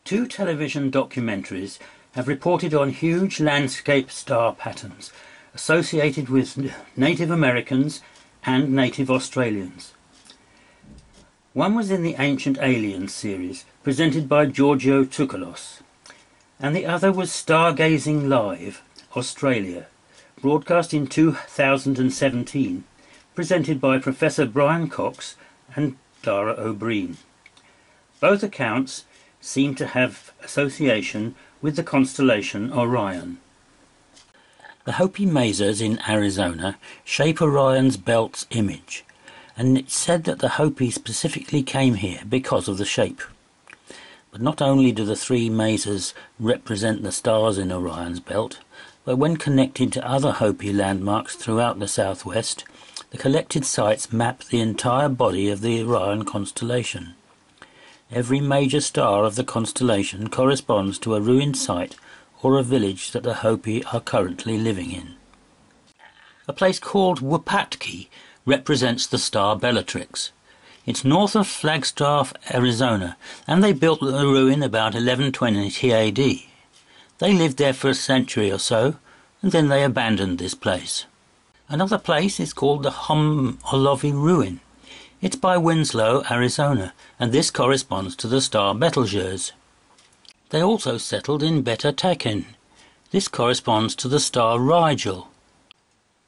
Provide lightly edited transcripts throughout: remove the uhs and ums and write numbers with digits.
Two television documentaries have reported on huge landscape star patterns associated with Native Americans and Native Australians. One was in the Ancient Aliens series, presented by Giorgio Tsukalos, and the other was Stargazing Live Australia, broadcast in 2017, presented by Professor Brian Cox and Dara O'Brien. Both accounts seem to have association with the constellation Orion. The Hopi Mesas in Arizona shape Orion's belt's image, and it's said that the Hopi specifically came here because of the shape. But not only do the three mesas represent the stars in Orion's belt, but when connected to other Hopi landmarks throughout the southwest, the collected sites map the entire body of the Orion constellation. Every major star of the constellation corresponds to a ruined site or a village that the Hopi are currently living in. A place called Wupatki represents the star Bellatrix. It's north of Flagstaff, Arizona, and they built the ruin about 1120 AD. They lived there for a century or so, and then they abandoned this place. Another place is called the Homolovi Ruin. It's by Winslow, Arizona, and this corresponds to the star Betelgeuse. They also settled in Beta Taken. This corresponds to the star Rigel.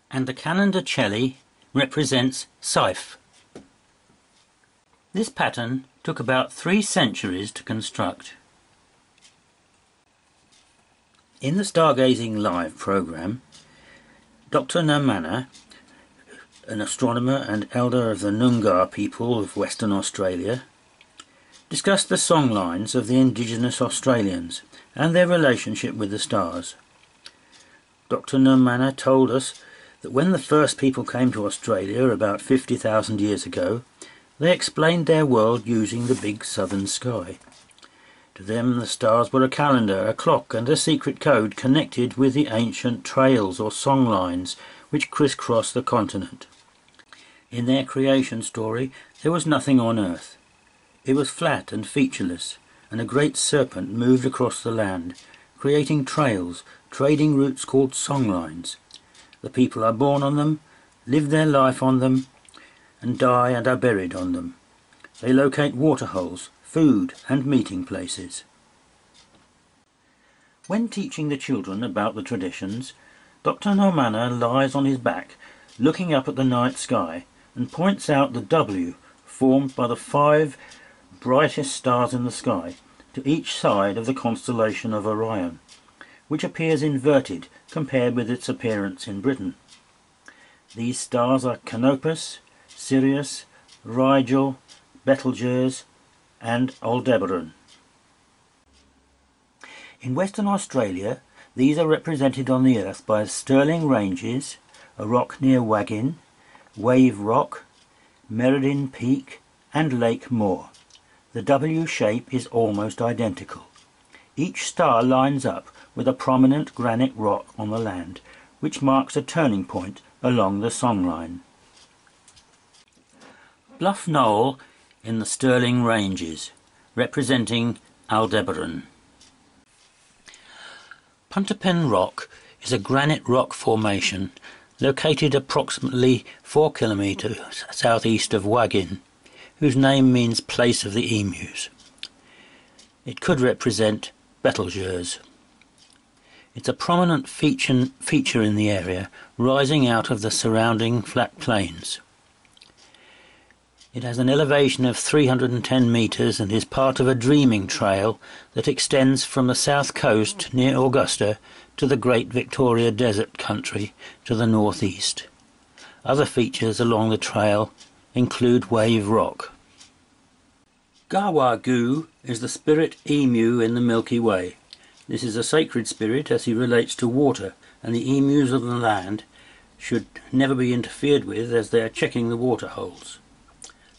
And the Canada Celli represents Saiph. This pattern took about 3 centuries to construct. In the Stargazing Live program, Dr. Namana, an astronomer and elder of the Noongar people of Western Australia, discussed the songlines of the indigenous Australians and their relationship with the stars. Dr. Namana told us that when the first people came to Australia about 50,000 years ago, they explained their world using the big southern sky. To them the stars were a calendar, a clock and a secret code connected with the ancient trails or songlines which crisscross the continent. In their creation story there was nothing on earth. It was flat and featureless, and a great serpent moved across the land, creating trails, trading routes called songlines. The people are born on them, live their life on them, and die and are buried on them. They locate waterholes, food and meeting places. When teaching the children about the traditions, Dr. Nomana lies on his back, looking up at the night sky, and points out the W formed by the 5 brightest stars in the sky, to each side of the constellation of Orion, which appears inverted compared with its appearance in Britain. These stars are Canopus, Sirius, Rigel, Betelgeuse and Aldebaran. In Western Australia, these are represented on the Earth by Stirling Ranges, a rock near Wagin, Wave Rock, Merredin Peak and Lake Moore. The W shape is almost identical. Each star lines up with a prominent granite rock on the land, which marks a turning point along the songline. Bluff Knoll in the Stirling Ranges, representing Aldebaran. Punta Pen Rock is a granite rock formation located approximately 4 kilometres southeast of Wagin, whose name means place of the emus. It could represent Betelgeuse. It's a prominent feature in the area, rising out of the surrounding flat plains. It has an elevation of 310 metres and is part of a dreaming trail that extends from the south coast near Augusta to the Great Victoria Desert country to the northeast. Other features along the trail include Wave Rock. Gawagu is the spirit emu in the Milky Way. This is a sacred spirit as he relates to water, and the emus of the land should never be interfered with as they are checking the water holes.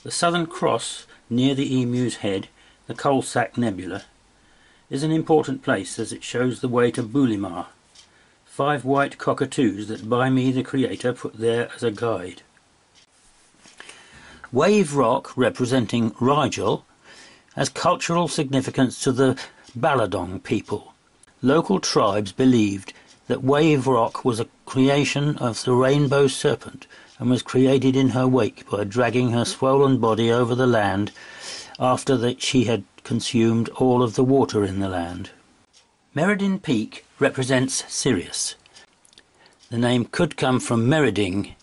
The Southern Cross, near the emu's head, the Coalsack Nebula, is an important place as it shows the way to Bulimar, 5 white cockatoos that by me the Creator put there as a guide. Wave Rock, representing Rigel, has cultural significance to the Baladong people. Local tribes believed that Wave Rock was a creation of the rainbow serpent and was created in her wake by dragging her swollen body over the land after that she had consumed all of the water in the land. Merredin Peak represents Sirius. The name could come from Mereding,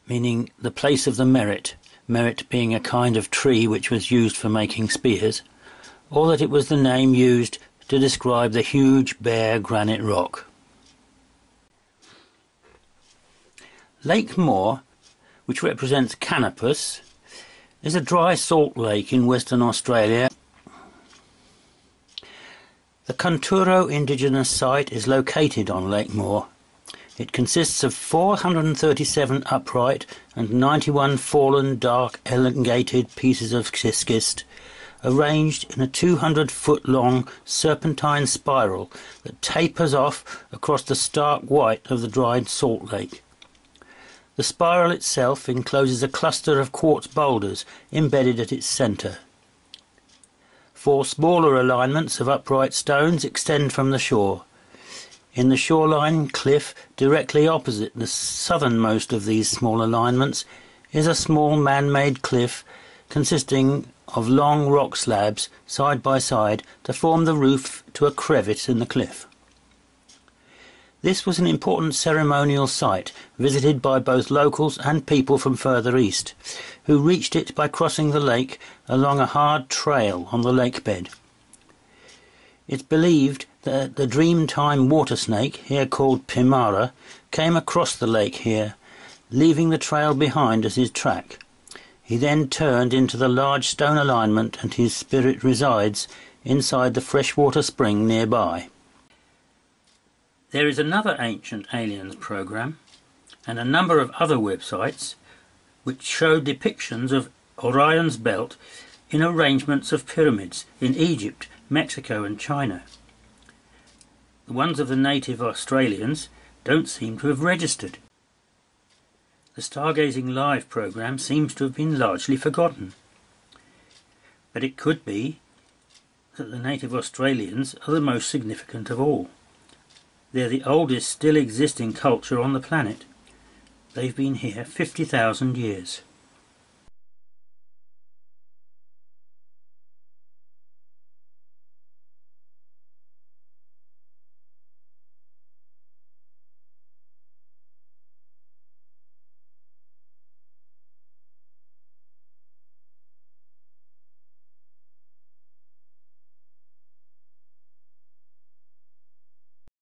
meaning the place of the merit, merit being a kind of tree which was used for making spears, or that it was the name used to describe the huge bare granite rock. Lake Moore, which represents Canopus, is a dry salt lake in Western Australia. The Kunturo indigenous site is located on Lake Moore. It consists of 437 upright and 91 fallen dark elongated pieces of schist arranged in a 200-foot-long serpentine spiral that tapers off across the stark white of the dried salt lake. The spiral itself encloses a cluster of quartz boulders embedded at its centre. 4 smaller alignments of upright stones extend from the shore. In the shoreline cliff directly opposite the southernmost of these small alignments is a small man-made cliff consisting of long rock slabs side by side to form the roof to a crevice in the cliff. This was an important ceremonial site visited by both locals and people from further east, who reached it by crossing the lake along a hard trail on the lake bed. It's believed that the Dreamtime water snake, here called Pimara, came across the lake here, leaving the trail behind as his track. He then turned into the large stone alignment and his spirit resides inside the freshwater spring nearby. There is another Ancient Aliens program and a number of other websites which show depictions of Orion's belt in arrangements of pyramids in Egypt, Mexico and China. The ones of the native Australians don't seem to have registered. The Stargazing Live program seems to have been largely forgotten. But it could be that the native Australians are the most significant of all. They're the oldest still existing culture on the planet. They've been here 50,000 years.